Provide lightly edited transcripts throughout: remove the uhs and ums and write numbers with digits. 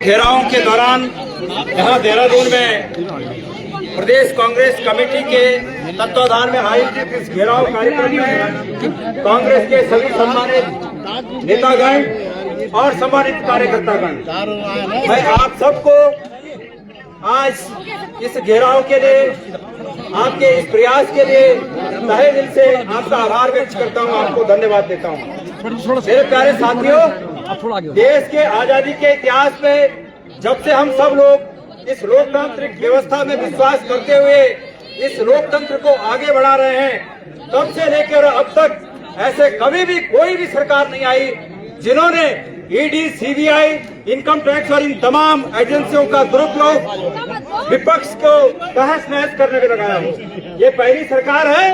घेराव के दौरान यहाँ देहरादून में प्रदेश कांग्रेस कमेटी के तत्वाधान में आयोजित इस घेराव कार्यक्रम में कांग्रेस के सभी सम्मानित नेतागण और सम्मानित कार्यकर्तागण, मैं आप सबको आज इस घेराव के लिए, आपके इस प्रयास के लिए तहे दिल से आपका आभार व्यक्त करता हूँ, आपको धन्यवाद देता हूँ। मेरे प्यारे साथियों, देश के आजादी के इतिहास में जब से हम सब लोग इस लोकतांत्रिक व्यवस्था में विश्वास करते हुए इस लोकतंत्र को आगे बढ़ा रहे हैं, तब से लेकर अब तक ऐसे कभी भी कोई भी सरकार नहीं आई जिन्होंने ईडी, सीबीआई, इनकम टैक्स और इन तमाम एजेंसियों का दुरुपयोग विपक्ष को तहस नहस करने में लगाया हो। ये पहली सरकार है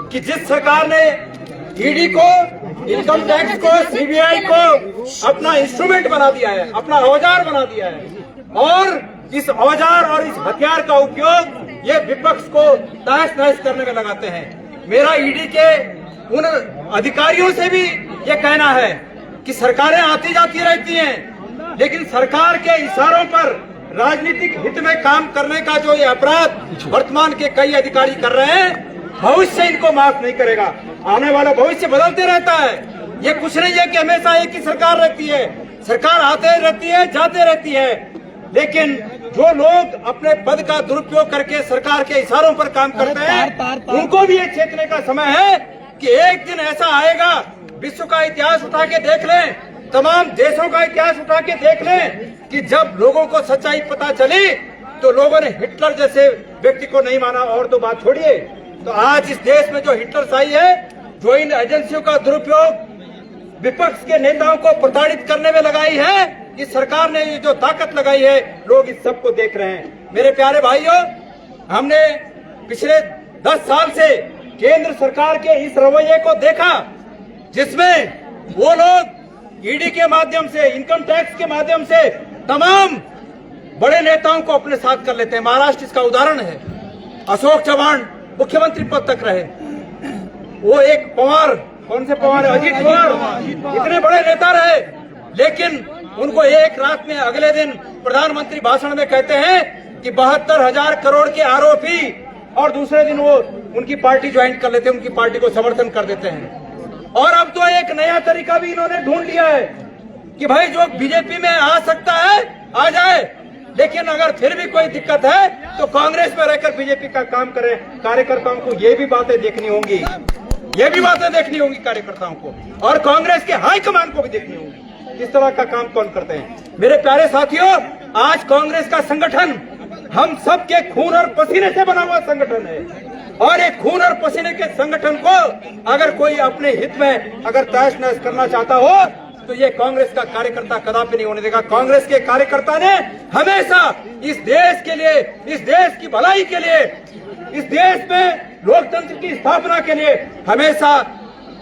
कि जिस सरकार ने ईडी को, इनकम टैक्स को, सीबीआई को अपना इंस्ट्रूमेंट बना दिया है, अपना औजार बना दिया है और इस औजार और इस हथियार का उपयोग ये विपक्ष को तहस नहस करने में लगाते हैं। मेरा ईडी के उन अधिकारियों से भी ये कहना है कि सरकारें आती जाती रहती हैं, लेकिन सरकार के इशारों पर राजनीतिक हित में काम करने का जो ये अपराध वर्तमान के कई अधिकारी कर रहे हैं, भविष्य इनको माफ नहीं करेगा। आने वाला भविष्य बदलते रहता है। ये कुछ नहीं है कि हमेशा एक ही सरकार रहती है। सरकार आते रहती है, जाते रहती है, लेकिन जो लोग अपने पद का दुरुपयोग करके सरकार के इशारों पर काम करते हैं, उनको भी ये चेतने का समय है कि एक दिन ऐसा आएगा, विश्व का इतिहास उठा के देख लें, तमाम देशों का इतिहास उठा के देख लें कि जब लोगों को सच्चाई पता चली तो लोगों ने हिटलर जैसे व्यक्ति को नहीं माना, और तो बात छोड़िए। तो आज इस देश में जो हिटलरशाही है, जो इन एजेंसियों का दुरुपयोग विपक्ष के नेताओं को प्रताड़ित करने में लगाई है, इस सरकार ने ये जो ताकत लगाई है, लोग इस सबको देख रहे हैं। मेरे प्यारे भाइयों, हमने पिछले 10 साल से केंद्र सरकार के इस रवैये को देखा जिसमें वो लोग ईडी के माध्यम से, इनकम टैक्स के माध्यम से तमाम बड़े नेताओं को अपने साथ कर लेते हैं। महाराष्ट्र इसका उदाहरण है। अशोक चव्हाण मुख्यमंत्री पद तक रहे, वो एक पवार, कौन से पवार, अजीत पवार, इतने बड़े नेता रहे, लेकिन उनको एक रात में अगले दिन प्रधानमंत्री भाषण में कहते हैं कि 72,000 करोड़ के आरोपी, और दूसरे दिन वो उनकी पार्टी ज्वाइन कर लेते हैं, उनकी पार्टी को समर्थन कर देते हैं। और अब तो एक नया तरीका भी इन्होंने ढूंढ लिया है कि भाई जो बीजेपी में आ सकता है आ जाए, लेकिन अगर फिर भी कोई दिक्कत है तो कांग्रेस में रहकर बीजेपी का काम करें। कार्यकर्ताओं को ये भी बातें देखनी होंगी, ये भी बातें देखनी होंगी कार्यकर्ताओं को, और कांग्रेस के हाईकमान को भी देखनी होगी इस तरह का काम कौन करते हैं। मेरे प्यारे साथियों, आज कांग्रेस का संगठन हम सब के खून और पसीने से बना हुआ संगठन है, और एक खून और पसीने के संगठन को अगर कोई अपने हित में अगर तहस नहस करना चाहता हो तो ये कांग्रेस का कार्यकर्ता कदापि नहीं होने देगा। कांग्रेस के कार्यकर्ता ने हमेशा इस देश के लिए, इस देश की भलाई के लिए, इस देश में लोकतंत्र की स्थापना के लिए हमेशा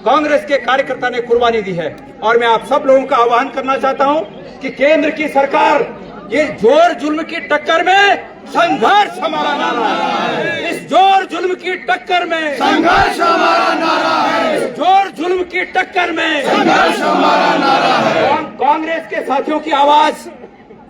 कांग्रेस के कार्यकर्ता ने कुर्बानी दी है। और मैं आप सब लोगों का आह्वान करना चाहता हूं कि केंद्र की सरकार ये जोर जुल्म की टक्कर में संघर्ष हमारा नारा है। इस जोर जुल्म की टक्कर में संघर्ष हमारा नारा है। इस जोर जुल्म की टक्कर में संघर्ष हमारा नारा है। कांग्रेस के साथियों की आवाज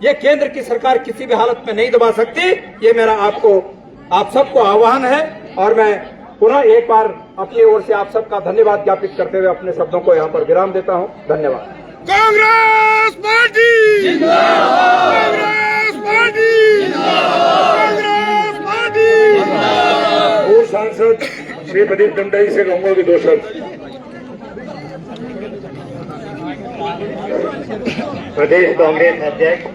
ये केंद्र की सरकार किसी भी हालत में नहीं दबा सकती। ये मेरा आप सबको आह्वान है, और मैं पुनः एक बार अपनी ओर से आप सबका धन्यवाद ज्ञापित करते हुए अपने शब्दों को यहाँ पर विराम देता हूँ। धन्यवाद। कांग्रेस पार्टी जिंदाबाद, कांग्रेस पार्टी जिंदाबाद, कांग्रेस पार्टी जिंदाबाद। पूर्व सांसद श्री प्रदीप दंडाई से कहूंगा कि 2 शब्द। प्रदेश कांग्रेस अध्यक्ष